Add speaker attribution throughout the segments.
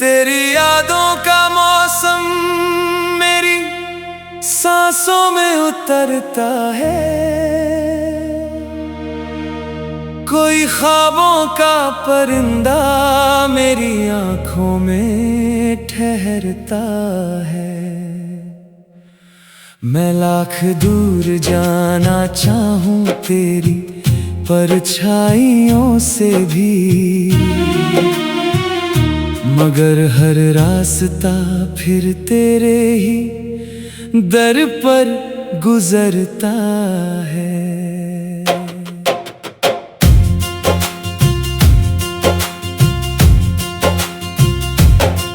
Speaker 1: तेरी यादों का मौसम मेरी सांसों में उतरता है। कोई ख्वाबों का परिंदा मेरी आंखों में ठहरता है। मैं लाख दूर जाना चाहूं तेरी परछाइयों से भी, मगर हर रास्ता फिर तेरे ही दर पर गुजरता है।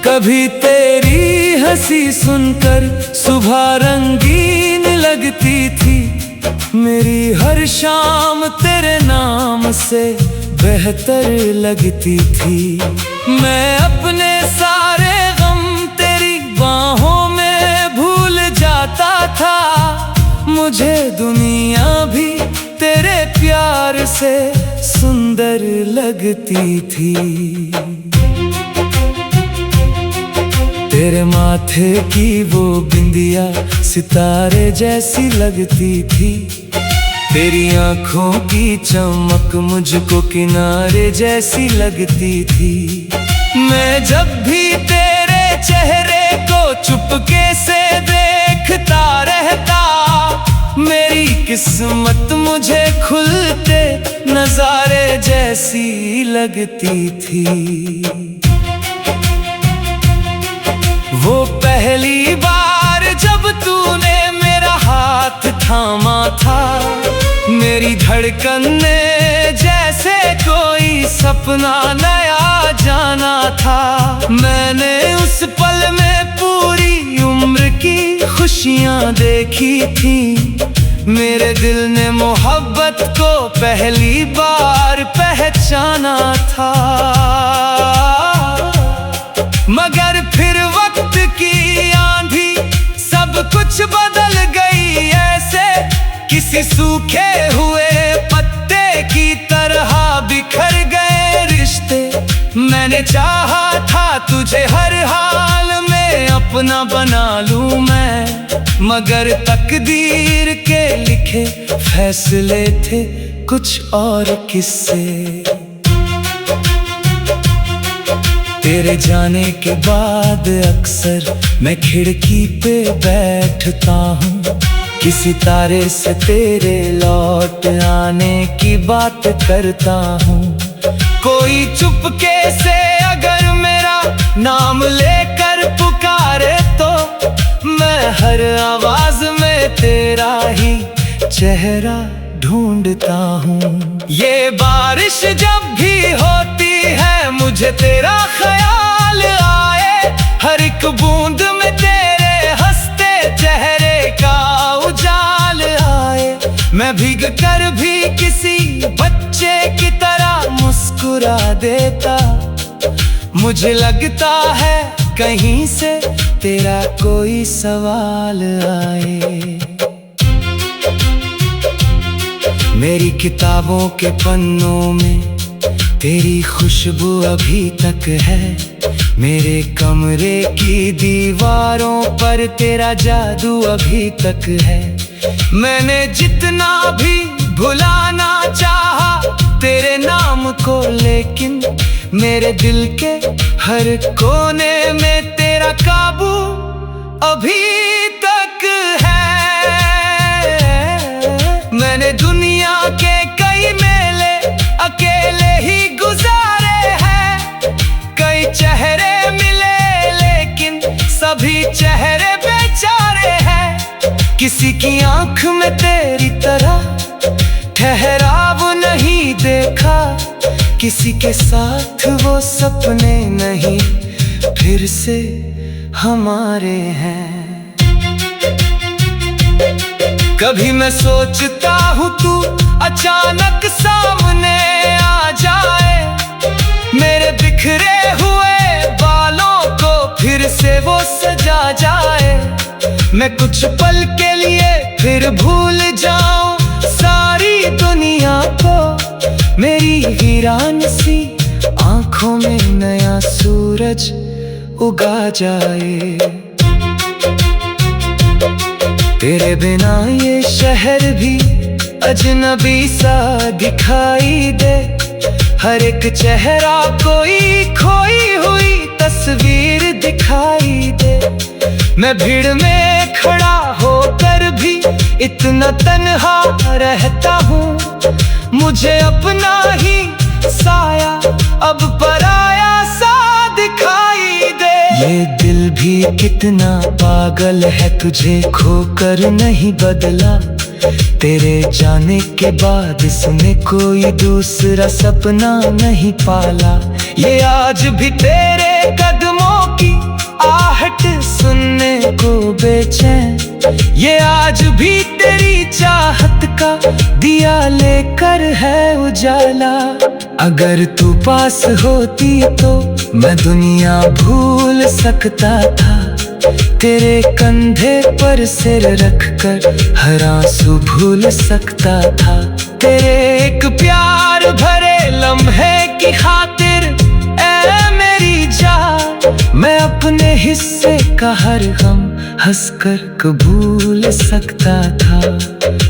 Speaker 1: कभी तेरी हंसी सुनकर सुबह रंगीन लगती थी, मेरी हर शाम तेरे नाम से बेहतर लगती थी। मैं अपने सारे गम तेरी बाहों में भूल जाता था, मुझे दुनिया भी तेरे प्यार से सुंदर लगती थी। तेरे माथे की वो बिंदिया सितारे जैसी लगती थी, तेरी आंखों की चमक मुझको किनारे जैसी लगती थी। मैं जब भी तेरे चेहरे को चुपके से देखता रहता, मेरी किस्मत मुझे खुलते नजारे जैसी लगती थी। वो पहली बार जब तूने मेरा हाथ थामा था, मेरी धड़कन ने जैसे कोई सपना नया जाना था। मैंने उस पल में पूरी उम्र की खुशियां देखी थी, मेरे दिल ने मोहब्बत को पहली बार पहचाना था। मगर फिर वक्त की आंधी सब कुछ बदल गई ऐसे, किसी सूखे हुए पत्ते की तरह बिखर गए रिश्ते। मैंने चाहा था तुझे हर हाल में अपना बना लूं मैं, मगर तकदीर के लिखे फैसले थे कुछ और किस्से। तेरे जाने के बाद अक्सर मैं खिड़की पे बैठता हूँ, किसी तारे से तेरे लौट आने की बात करता हूँ। कोई चुपके से अगर मेरा नाम लेकर पुकारे तो मैं हर आवाज में तेरा ही चेहरा ढूंढता हूँ। ये बारिश जब भी होती है मुझे तेरा ख्याल आए, हर एक बूंद में तेरे हंसते चेहरे का उजाल आए। मैं भीग कर भी किसी बच्चे की तरह मुस्कुरा देता, मुझे लगता है कहीं से तेरा कोई सवाल आए। मेरी किताबों के पन्नों में तेरी खुशबू अभी तक है, मेरे कमरे की दीवारों पर तेरा जादू अभी तक है। मैंने जितना भी भुलाना चाहा तेरे नाम को, लेकिन मेरे दिल के हर कोने में तेरा काबू अभी तक है। मैंने दुनिया के कई मेले अकेले ही गुजारे हैं, कई चेहरे मिले लेकिन सभी चेहरे बेचारे हैं। किसी की आंख में तेरी तरह ठहराव नहीं देखा, किसी के साथ वो सपने नहीं फिर से हमारे हैं। कभी मैं सोचता हूँ तू अचानक सामने आ जाए, मेरे बिखरे हुए बालों को फिर से वो सजा जाए। मैं कुछ पल के लिए फिर भूल जाऊं सारी दुनिया को, अपना सूरज उगा जाए। तेरे बिना ये शहर भी अजनबी सा दिखाई दे। हर एक चेहरा कोई खोई हुई तस्वीर दिखाई दे। मैं भीड़ में खड़ा होकर भी इतना तन्हा रहता हूँ। मुझे अपना ही साया अब पराया सा दिखाई दे। ये दिल भी कितना पागल है, तुझे खोकर नहीं बदला। तेरे जाने के बाद इसने कोई दूसरा सपना नहीं पाला। ये आज भी तेरे कदमों की आहट सुनने को बेचैन। ये आज भी तेरी चाहत का दिया लेकर है उजाला। अगर तू पास होती तो मैं दुनिया भूल सकता था। तेरे कंधे पर सिर रखकर हर आंसू भूल सकता था। तेरे एक प्यार भरे लम्हे की खातिर ऐ मेरी जान, मैं अपने हिस्से का हर गम हंसकर कबूल सकता था।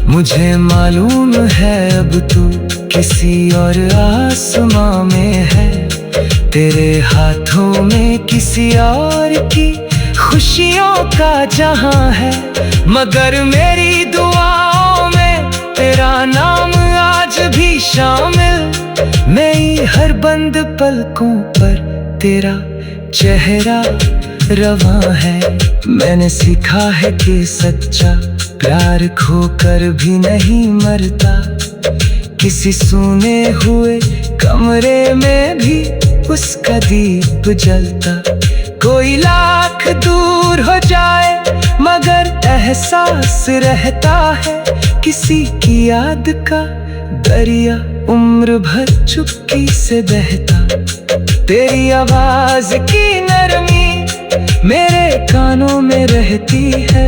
Speaker 1: मुझे मालूम है अब तू किसी और आसमां में है। तेरे हाथों में किसी और की खुशियों का जहां है। मगर मेरी दुआओं में तेरा नाम आज भी शामिल। मेरी हर बंद पलकों पर तेरा चेहरा रवां है। मैंने सीखा है कि सच्चा प्यार खोकर भी नहीं मरता। किसी सूने हुए कमरे में भी उसका दीप जलता। कोई लाख दूर हो जाए मगर एहसास रहता है। किसी की याद का दरिया उम्र भर चुपकी से बहता। तेरी आवाज की नरमी मेरे कानों में रहती है।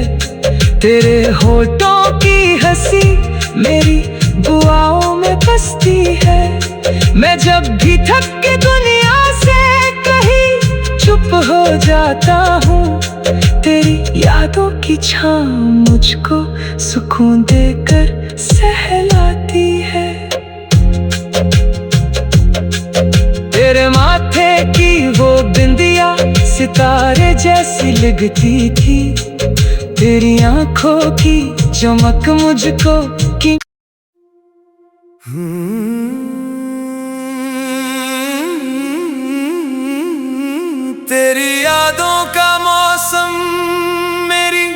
Speaker 1: तेरे होठों की हंसी मेरी दुआओं में बसती है। मैं जब भी थक के दुनिया से कहीं चुप हो जाता हूँ, तेरी यादों की छाँव मुझको सुकून देकर सहलाती है। तेरे माथे की वो बिंदिया सितारे जैसी लगती थी। तेरी आंखों की चमक मुझको की तेरी यादों का मौसम मेरी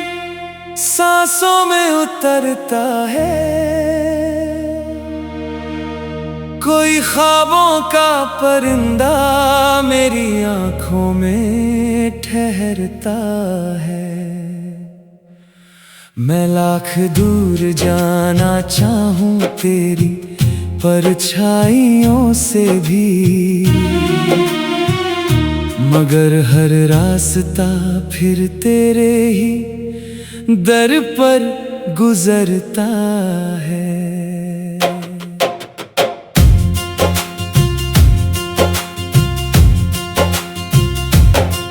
Speaker 1: सांसों में उतरता है। कोई ख्वाबों का परिंदा मेरी आंखों में ठहरता है। मैं लाख दूर जाना चाहूं तेरी परछाइयों से भी, मगर हर रास्ता फिर तेरे ही दर पर गुजरता है।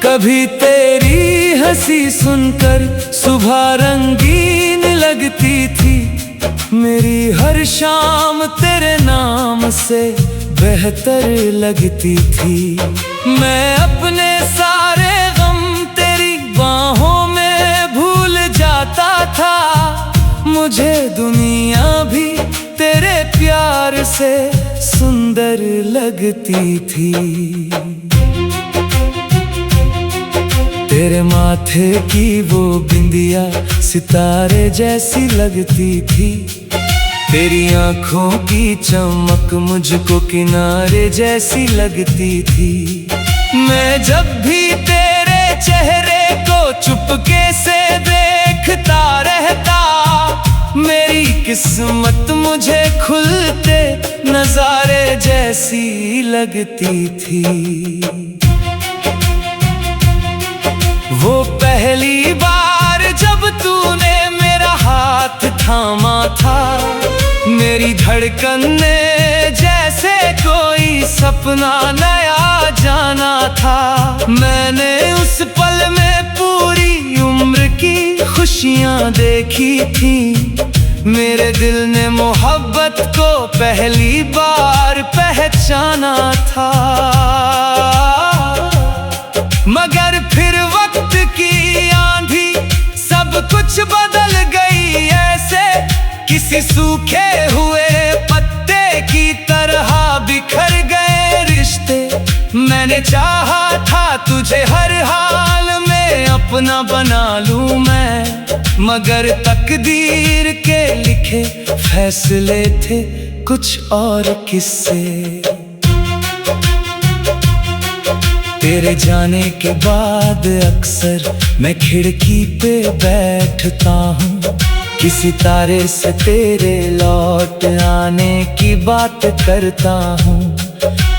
Speaker 1: कभी तेरी हंसी सुनकर सुबह रंगीन लगती थी। मेरी हर शाम तेरे नाम से बेहतर लगती थी। मैं अपने सारे गम तेरी बाहों में भूल जाता था। मुझे दुनिया भी तेरे प्यार से सुंदर लगती थी। तेरे माथे की वो बिंदिया सितारे जैसी लगती थी। तेरी आंखों की चमक मुझको किनारे जैसी लगती थी। मैं जब भी तेरे चेहरे को चुपके से देखता रहता, मेरी किस्मत मुझे खुलते नजारे जैसी लगती थी। वो पहली बार जब तूने मेरा हाथ थामा था, मेरी धड़कन ने जैसे कोई सपना नया जाना था। मैंने उस पल में पूरी उम्र की खुशियां देखी थी। मेरे दिल ने मोहब्बत को पहली बार पहचाना था। मगर फिर वक्त की आंधी सब कुछ बदल गई ऐसे, किसी सूखे हुए पत्ते की तरह बिखर गए रिश्ते। मैंने चाहा था तुझे हर हाल में अपना बना लूं मैं, मगर तकदीर के लिखे फैसले थे कुछ और किस्से। तेरे जाने के बाद अक्सर मैं खिड़की पे बैठता हूँ, किसी तारे से तेरे लौट आने की बात करता हूँ।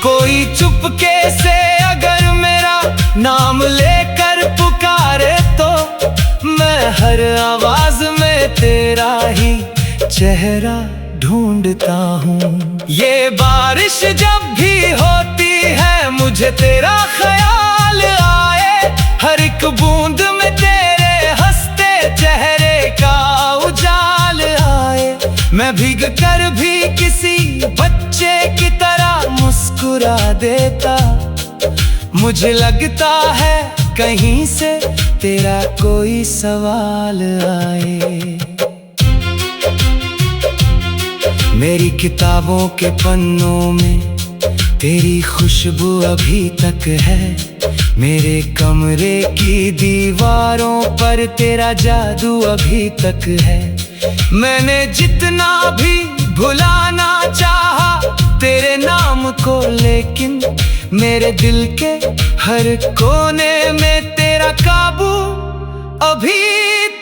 Speaker 1: कोई चुपके से अगर मेरा नाम लेकर पुकारे तो मैं हर आवाज में तेरा ही चेहरा ढूंढता हूँ। ये बारिश जब भी होती है मुझे तेरा ख्याल आए, हर एक बूंद में तेरे हंसते चेहरे का उजाल आए। मैं भीग कर भी किसी बच्चे की तरह मुस्कुरा देता, मुझे लगता है कहीं से तेरा कोई सवाल आए। मेरी किताबों के पन्नों में तेरी खुशबू अभी तक है, मेरे कमरे की दीवारों पर तेरा जादू अभी तक है। मैंने जितना भी भुलाना चाहा तेरे नाम को, लेकिन मेरे दिल के हर कोने में तेरा काबू अभी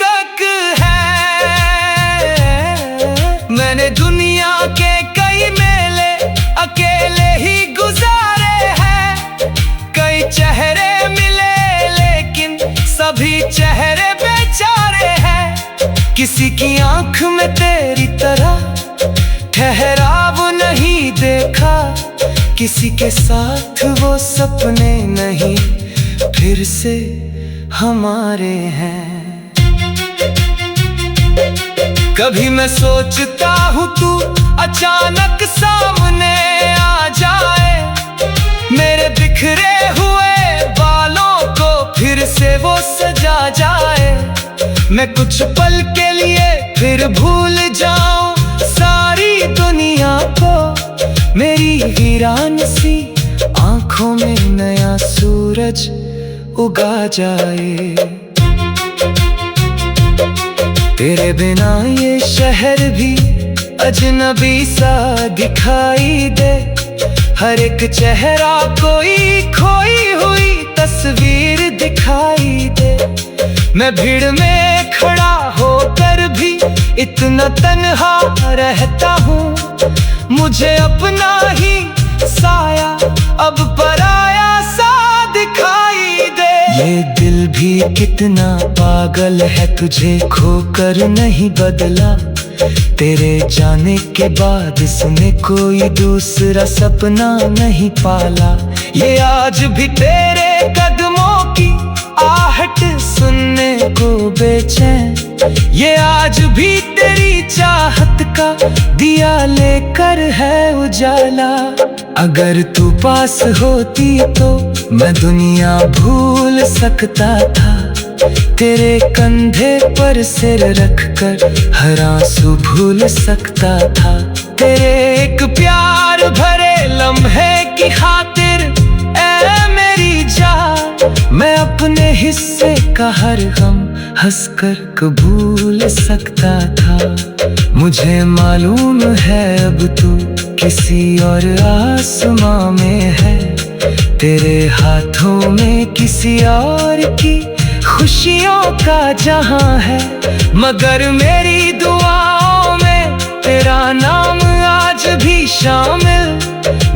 Speaker 1: तक है। मैंने दुनिया के कई मेले अकेले ही गुजारे हैं, कई चेहरे मिले लेकिन सभी चेहरे बेचारे हैं। किसी की आंख में तेरी तरह ठहराव नहीं देखा, किसी के साथ वो सपने नहीं फिर से हमारे हैं। कभी मैं सोचता हूँ तू अचानक सामने आ जाए, मेरे बिखरे हुए बालों को फिर से वो सजा जाए। मैं कुछ पल के लिए फिर भूल जाऊं सारी दुनिया को, मेरी वीरान सी आंखों में नया सूरज उगा जाए। तेरे बिना ये शहर भी अजनबी सा दिखाई दे, हर एक चेहरा कोई खोई हुई तस्वीर दिखाई दे। मैं भीड़ में खड़ा होकर भी इतना तन्हा रहता हूँ, मुझे अपना ही साया अब पराया सा दिखाई दे। ये दिल भी कितना पागल है, तुझे खोकर नहीं बदला, तेरे जाने के बाद इसने कोई दूसरा सपना नहीं पाला। ये आज भी तेरे कदमों की आहट सुनने को बेचैन, ये आज भी तेरी चाहत का दिया लेकर है उजाला। अगर तू पास होती तो मैं दुनिया भूल सकता था, तेरे कंधे पर सिर रखकर हर आंसू भूल सकता था। तेरे एक प्यार भरे लम्हे की खातिर ऐ मेरी जान, मैं अपने हिस्से का हर गम हंसकर कबूल सकता था। मुझे मालूम है अब तू किसी और आसमां में है, तेरे हाथों में किसी और की खुशियों का जहां है। मगर मेरी दुआओं में तेरा नाम आज भी शामिल,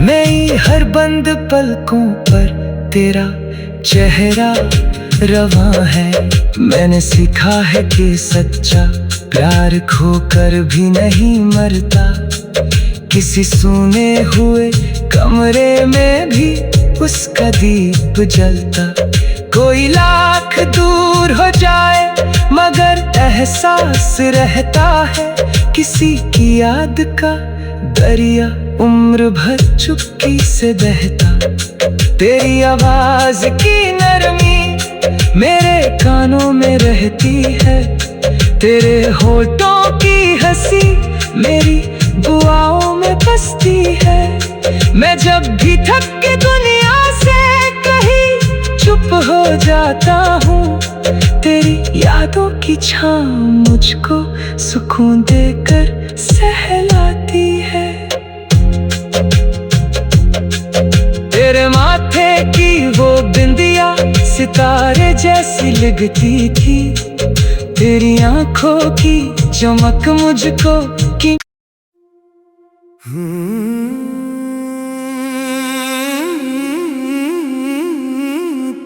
Speaker 1: मेरी हर बंद पलकों पर तेरा चेहरा रवां है। मैंने सीखा है कि सच्चा प्यार खोकर भी नहीं मरता। किसी सूने हुए कमरे में भी उसका दीप जलता। कोई लाख दूर हो जाए मगर एहसास रहता है। किसी की याद का दरिया उम्र भर चुप्पी से बहता। तेरी आवाज की नरमी मेरे कानों में रहती है। तेरे होठों की हंसी मेरी दुआओं में बसती है। मैं जब भी थक के दुनिया से कहीं चुप हो जाता हूँ, तेरी यादों की छाँव मुझको सुकून देकर सहलाती है। तेरे माथे की वो बिंदिया सितारे जैसी लगती थी। तेरी आंखों की चमक मुझको की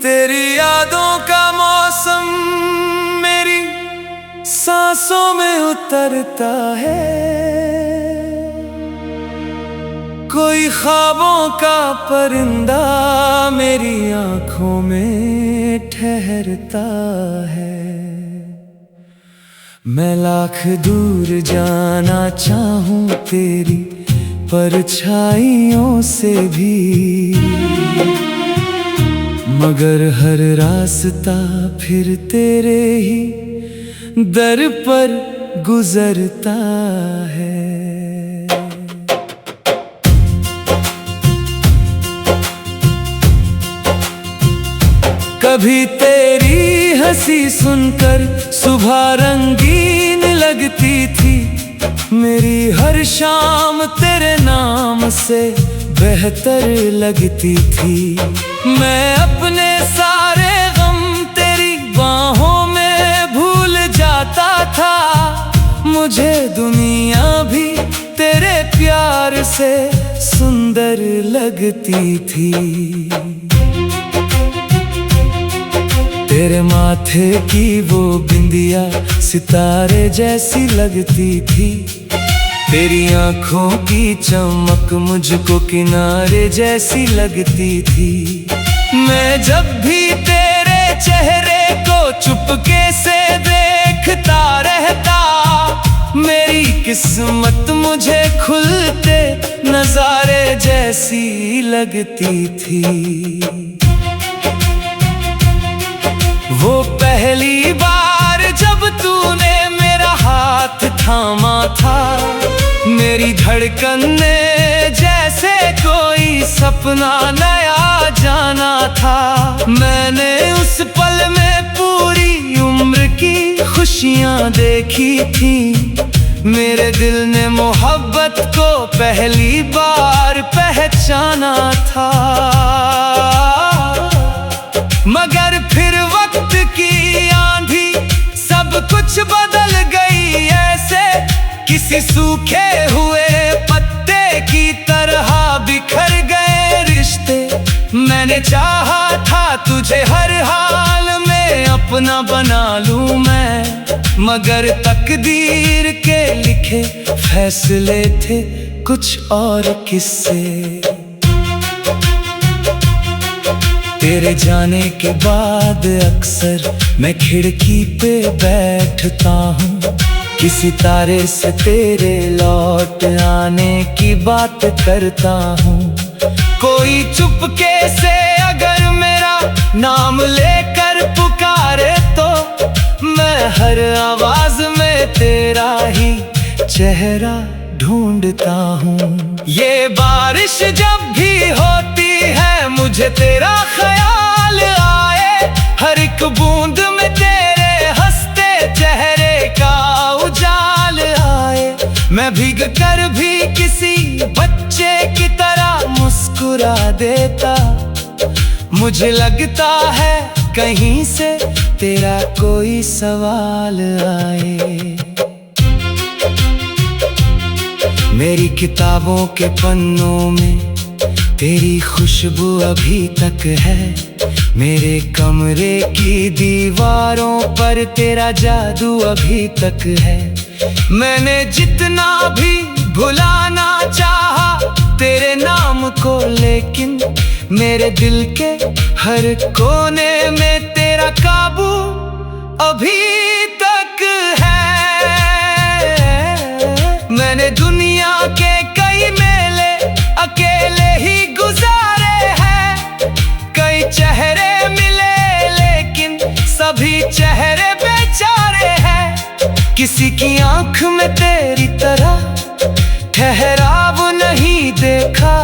Speaker 1: तेरी यादों का मौसम मेरी सांसों में उतरता है। कोई ख्वाबों का परिंदा मेरी आंखों में ठहरता है। मैं लाख दूर जाना चाहूं तेरी परछाइयों से भी, मगर हर रास्ता फिर तेरे ही दर पर गुजरता है। कभी तेरी हंसी सुनकर सुबह रंगीन लगती थी। मेरी हर शाम तेरे नाम से बेहतर लगती थी। मैं अपने सारे गम तेरी बाहों में भूल जाता था। मुझे दुनिया भी तेरे प्यार से सुंदर लगती थी। तेरे माथे की वो बिंदिया सितारे जैसी लगती थी। तेरी आंखों की चमक मुझको किनारे जैसी लगती थी। मैं जब भी तेरे चेहरे को चुपके से देखता रहता, मेरी किस्मत मुझे खुलते नजारे जैसी लगती थी। वो पहली बार जब तूने मेरा हाथ थामा था, मेरी धड़कन ने जैसे कोई सपना नया जाना था। मैंने उस पल में पूरी उम्र की खुशियाँ देखी थी। मेरे दिल ने मोहब्बत को पहली बार पहचाना था। मगर फिर वक्त की आंधी सब कुछ बदल गई ऐसे, किसी सूखे हुए पत्ते की तरह बिखर गए रिश्ते। मैंने चाहा था तुझे हर हाल में अपना बना लूं मैं, मगर तकदीर के लिखे फैसले थे कुछ और किस्से। तेरे जाने के बाद अक्सर मैं खिड़की पे बैठता हूँ। किसी तारे से तेरे लौट आने की बात करता हूँ। कोई चुपके से अगर मेरा नाम लेकर पुकारे तो मैं हर आवाज में तेरा ही चेहरा ढूंढता हूँ। ये बारिश जब भी होती है मुझे तेरा ख्याल आए, हर एक बूंद में तेरे हंसते चेहरे का उजाल आए। मैं भीग कर भी किसी बच्चे की तरह मुस्कुरा देता। मुझे लगता है कहीं से तेरा कोई सवाल आए। मेरी किताबों के पन्नों में तेरी खुशबू अभी तक है। मेरे कमरे की दीवारों पर तेरा जादू अभी तक है। मैंने जितना भी भुलाना चाहा तेरे नाम को, लेकिन मेरे दिल के हर कोने में तेरा काबू अभी तक है। मैंने दुनिया के कई मेले अकेले ही गुजारे हैं। कई चेहरे मिले लेकिन सभी चेहरे बेचारे हैं। किसी की आंख में तेरी तरह ठहराव नहीं देखा,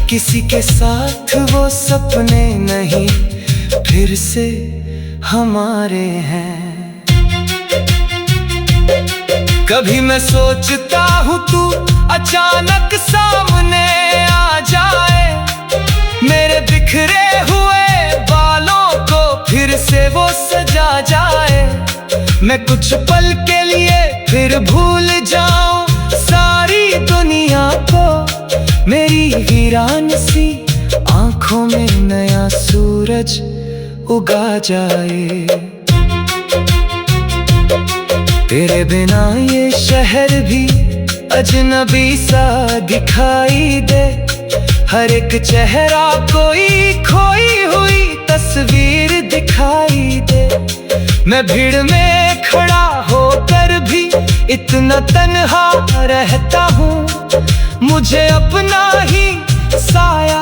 Speaker 1: किसी के साथ वो सपने नहीं फिर से हमारे हैं। कभी मैं सोचता हूँ तू अचानक सामने आ जाए, मेरे बिखरे हुए बालों को फिर से वो सजा जाए। मैं कुछ पल के लिए फिर भूल जाऊं सारी दुनिया को, मेरी वीरान सी आंखों में नया सूरज उगा जाए। तेरे बिना ये शहर भी अजनबी सा दिखाई दे। हर एक चेहरा कोई खोई हुई तस्वीर दिखाई दे। मैं भीड़ में खड़ा होकर भी इतना तन्हा रहता हूँ, मुझे अपना ही साया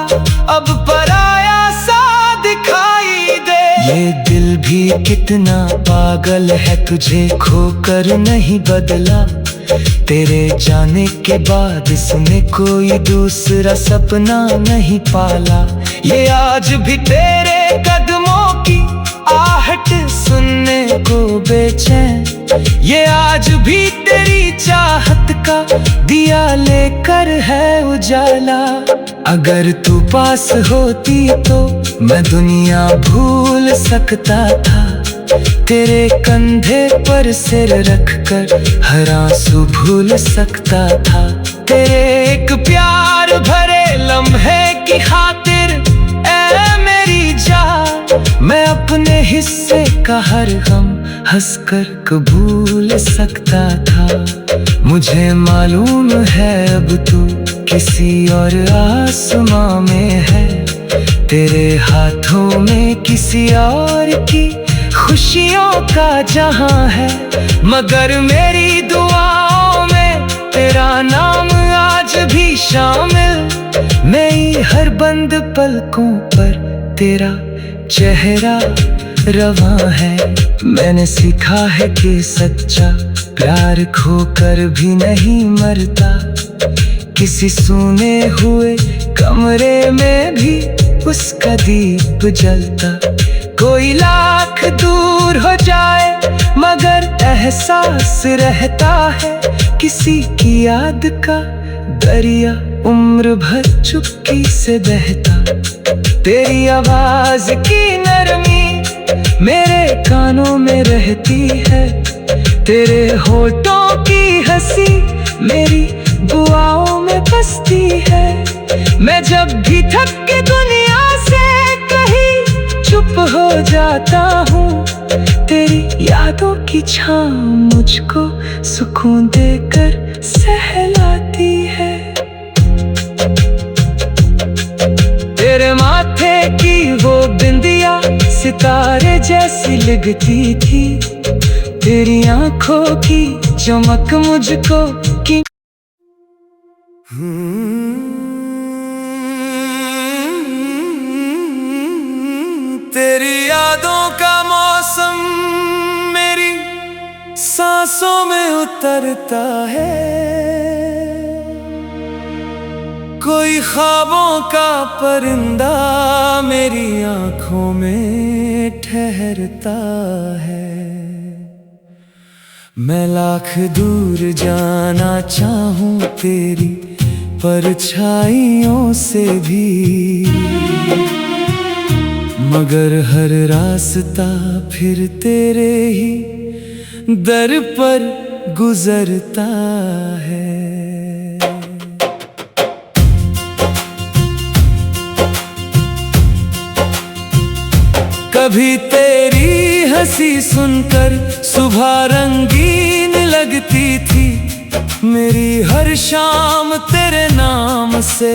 Speaker 1: अब पराया सा दिखाई दे। ये दिल भी कितना पागल है, तुझे खोकर नहीं बदला। तेरे जाने के बाद इसने कोई दूसरा सपना नहीं पाला। ये आज भी तेरे कदमों की आहट सुनने को बेचैन, ये आज भी तेरी चाहत का दिया लेकर है उजाला। अगर तू पास होती तो मैं दुनिया भूल सकता था। तेरे कंधे पर सिर रखकर हर आंसू भूल सकता था। तेरे एक प्यार भरे लम्हे की खातिर ऐ मेरी जान, मैं अपने हिस्से का हर गम हंसकर कबूल सकता था। मुझे मालूम है अब तू किसी और आसमां में है, तेरे हाथों में किसी और की खुशियों का जहां है। मगर मेरी दुआओं में तेरा नाम आज भी शामिल। मेरी हर बंद पलकों पर तेरा चेहरा रवां है। मैंने सीखा है कि सच्चा प्यार खोकर भी नहीं मरता। किसी सूने हुए कमरे में भी उसका दीप जलता। कोई लाख दूर हो जाए मगर एहसास रहता है, किसी की याद का दरिया उम्र भर चुप्पी से बहता। तेरी आवाज की नरमी मेरे कानों में रहती है, तेरे होठों की हंसी मेरी दुआओं में बसती है। मैं जब भी थक के दुनिया से कहीं चुप हो जाता हूँ, तेरी यादों की छाँव मुझको सुकून देकर सहलाती है। तेरे माथे की वो बिंदिया सितारे जैसी लगती थी, तेरी आंखों की चमक मुझको की तेरी यादों का मौसम मेरी सांसों में उतरता है। कोई ख्वाबों का परिंदा मेरी आंखों में ठहरता है। मैं लाख दूर जाना चाहूं तेरी परछाइयों से भी, मगर हर रास्ता फिर तेरे ही दर पर गुजरता है। कभी तेरी हंसी सुनकर सुबह रंगीन लगती थी, मेरी हर शाम तेरे नाम से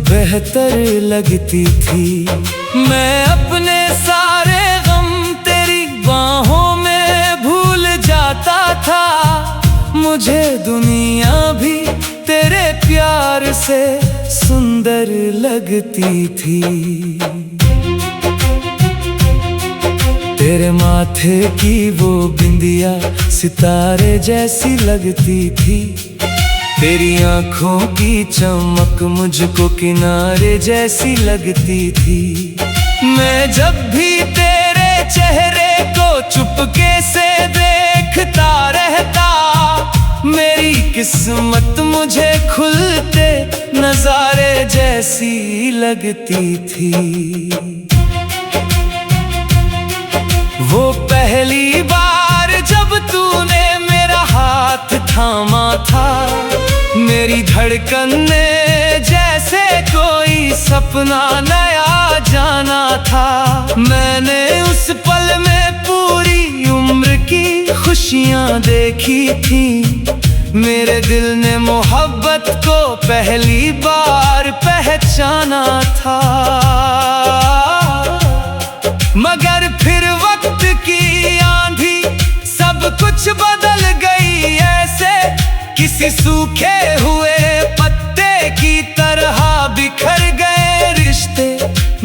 Speaker 1: बेहतर लगती थी। मैं अपने सारे गम तेरी बाहों में भूल जाता था, मुझे दुनिया भी तेरे प्यार से सुंदर लगती थी। तेरे माथे की वो बिंदिया सितारे जैसी लगती थी, तेरी आंखों की चमक मुझको किनारे जैसी लगती थी। मैं जब भी तेरे चेहरे को चुपके से देखता रहता, मेरी किस्मत मुझे खुलते नजारे जैसी लगती थी। वो पहली बार जब तूने मेरा हाथ थामा था, मेरी धड़कन ने जैसे कोई सपना नया जाना था। मैंने उस पल में पूरी उम्र की खुशियां देखी थी, मेरे दिल ने मोहब्बत को पहली बार पहचाना था। मगर फिर वक्त की आंधी सब कुछ बदल गई ऐसे, किसी सूखे हुए पत्ते की तरह बिखर गए रिश्ते।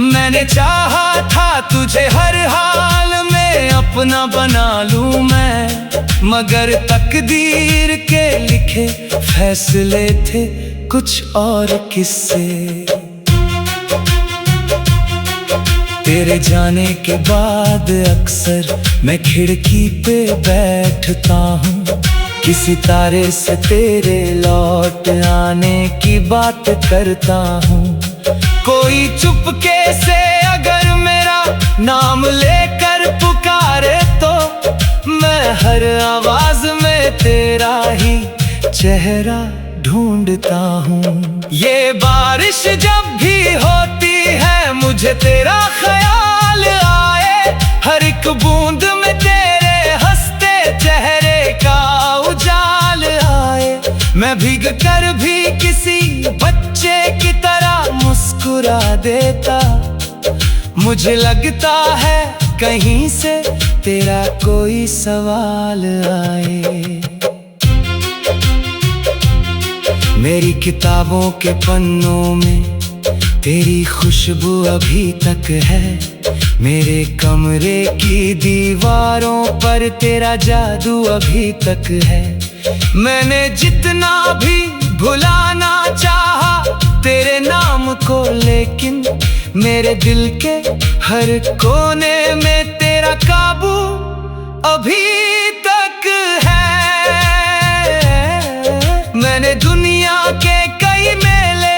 Speaker 1: मैंने चाहा था तुझे हर हाल में अपना बना लूं मैं, मगर तकदीर के लिखे फैसले थे कुछ और किस्से। तेरे जाने के बाद अक्सर मैं खिड़की पे बैठता हूँ, किसी तारे से तेरे लौट आने की बात करता हूँ। कोई चुपके से अगर मेरा नाम लेकर पुकारे तो मैं हर आवाज में तेरा ही चेहरा ढूंढता हूँ। ये बारिश जब भी होती है मुझे तेरा ख्याल आए, हर एक बूंद में तेरे हंसते चेहरे का उजाल आए। मैं भीग कर भी किसी बच्चे की तरह मुस्कुरा देता, मुझे लगता है कहीं से तेरा कोई सवाल आए। मेरी किताबों के पन्नों में तेरी खुशबू अभी तक है, मेरे कमरे की दीवारों पर तेरा जादू अभी तक है। मैंने जितना भी भुलाना चाहा तेरे नाम को, लेकिन मेरे दिल के हर कोने में तेरा काबू अभी तक है। मैंने दुनिया के कई मेले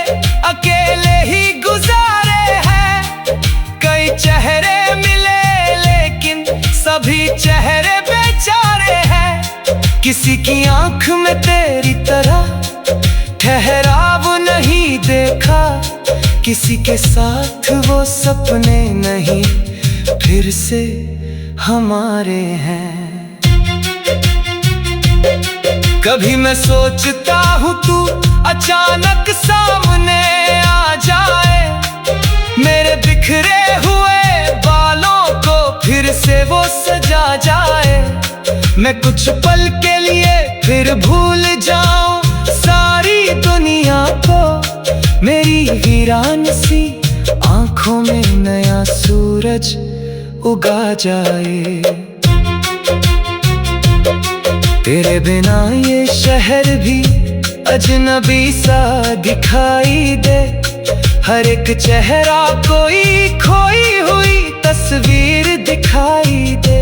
Speaker 1: अकेले ही गुजारे हैं, कई चेहरे मिले लेकिन सभी चेहरे बेचारे हैं। किसी की आंख में तेरी तरह ठहराव नहीं देखा, किसी के साथ वो सपने नहीं फिर से हमारे हैं। कभी मैं सोचता हूँ तू अचानक सामने आ जाए, मेरे बिखरे हुए बालों को फिर से वो सजा जाए। मैं कुछ पल के लिए फिर भूल जाऊं सारी दुनिया को, मेरी वीरान सी आंखों में नया सूरज उगा जाए। तेरे बिना ये शहर भी अजनबी सा दिखाई दे, हर एक चेहरा कोई खोई हुई तस्वीर दिखाई दे।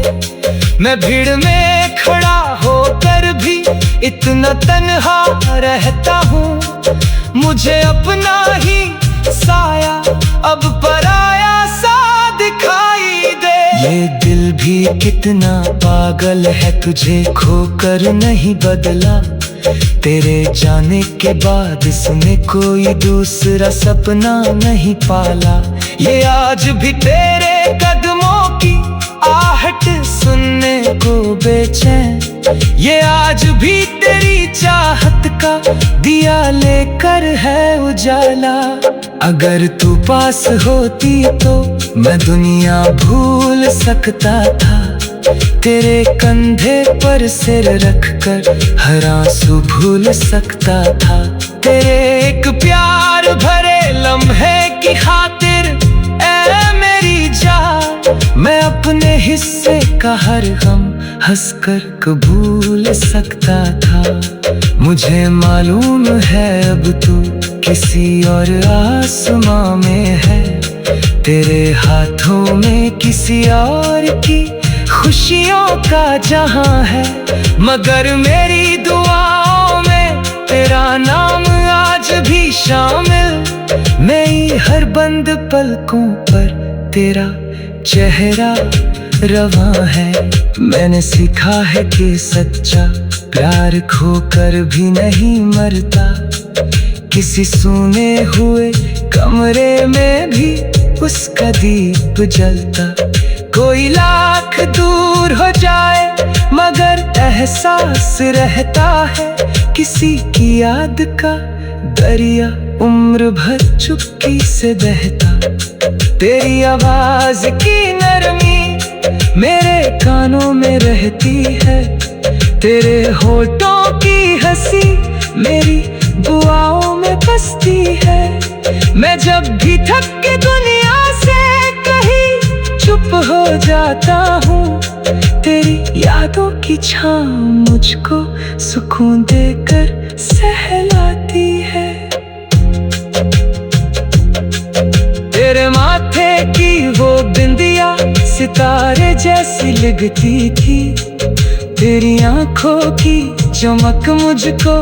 Speaker 1: मैं भीड़ में खड़ा होकर भी इतना तन्हा रहता हूँ, मुझे अपना ही साया अब पराया सा दिखाई दे। ये दिल भी कितना पागल है, तुझे खोकर नहीं बदला, तेरे जाने के बाद इसने कोई दूसरा सपना नहीं पाला। ये आज भी तेरे कदमों की आहट सुनने को बेचैन, ये आज भी तेरी चाहत का दिया लेकर है उजाला। अगर तू पास होती तो मैं दुनिया भूल सकता था, तेरे कंधे पर सिर रखकर हर आंसू भूल सकता था। तेरे एक प्यार भरे लम्हे की खातिर ऐ मेरी जान, मैं अपने हिस्से का हर गम हंसकर कबूल सकता था। मुझे मालूम है अब तू किसी और आसमां में है, तेरे हाथों में किसी और की खुशियों का जहां है। मगर मेरी दुआओं में तेरा नाम आज भी शामिल, मेरी हर बंद पलकों पर तेरा चेहरा रवां है। मैंने सीखा है कि सच्चा प्यार खोकर भी नहीं मरता, किसी सूने हुए कमरे में भी उसका दीप जलता। कोई लाख दूर हो जाए मगर एहसास रहता है, किसी की याद का दरिया उम्र भर चुप्पी से बहता। तेरी आवाज की नरमी मेरे कानों में रहती है, तेरे होठों की हंसी मेरी दुआओं में बसती है। मैं जब भी थक के दुनिया से कहीं चुप हो जाता हूँ, तेरी यादों की छाँव मुझको सुकून देकर सहलाती है। तेरे माथे की वो बिंदिया सितारे जैसी लगती थी, तेरी आंखों की चमक मुझको